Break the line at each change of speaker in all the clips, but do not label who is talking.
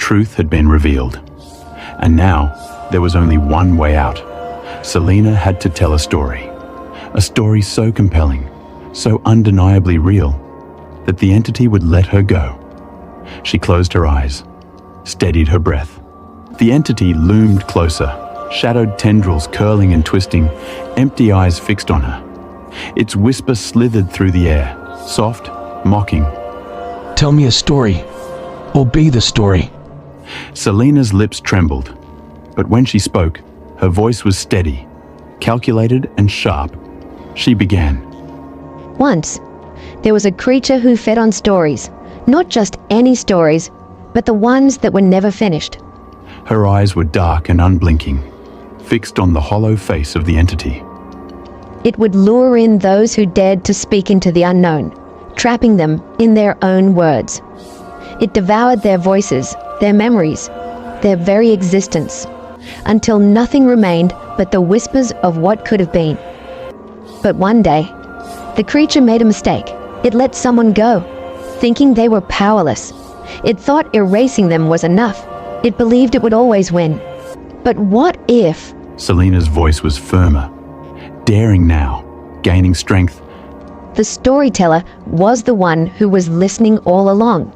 truth had been revealed. And now, there was only one way out. Selena had to tell a story so compelling, so undeniably real, that the entity would let her go. She closed her eyes, steadied her breath. The entity loomed closer, shadowed tendrils curling and twisting, empty eyes fixed on her. Its whisper slithered through the air, soft, mocking.
Tell me a story. Or be the story.
Selena's lips trembled, but when she spoke, her voice was steady, calculated and sharp. She began.
Once, there was a creature who fed on stories, not just any stories, but the ones that were never finished.
Her eyes were dark and unblinking, fixed on the hollow face of the entity.
It would lure in those who dared to speak into the unknown, trapping them in their own words. It devoured their voices, their memories, their very existence, until nothing remained but the whispers of what could have been. But one day, the creature made a mistake. It let someone go, thinking they were powerless. It thought erasing them was enough. It believed it would always win. But what if...
Selena's voice was firmer, daring now, gaining strength.
The storyteller was the one who was listening all along.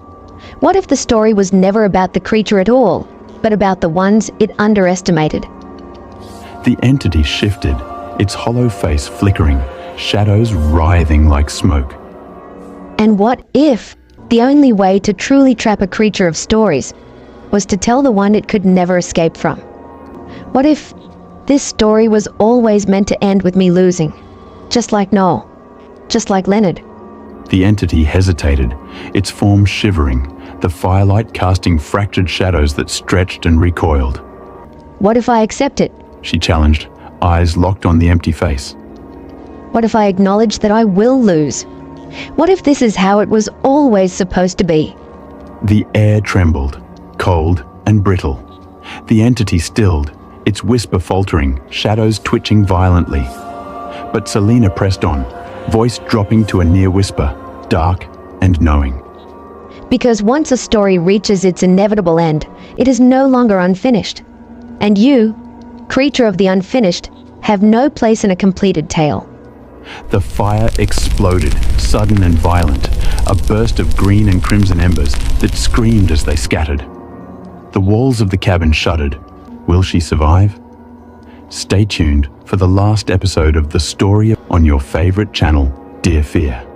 What if the story was never about the creature at all, but about the ones it underestimated?
The entity shifted, its hollow face flickering, shadows writhing like smoke.
And what if the only way to truly trap a creature of stories was to tell the one it could never escape from? What if this story was always meant to end with me losing, just like Noel, just like Leonard?
The entity hesitated, its form shivering, the firelight casting fractured shadows that stretched and recoiled.
What if I accept it?
She challenged, eyes locked on the empty face.
What if I acknowledge that I will lose? What if this is how it was always supposed to be?
The air trembled, cold and brittle. The entity stilled, its whisper faltering, shadows twitching violently. But Selena pressed on, voice dropping to a near whisper, dark and knowing.
Because once a story reaches its inevitable end, it is no longer unfinished. And you, creature of the unfinished, have no place in a completed tale.
The fire exploded, sudden and violent, a burst of green and crimson embers that screamed as they scattered. The walls of the cabin shuddered. Will she survive? Stay tuned for the last episode of The Story on your favorite channel, Dear Fear.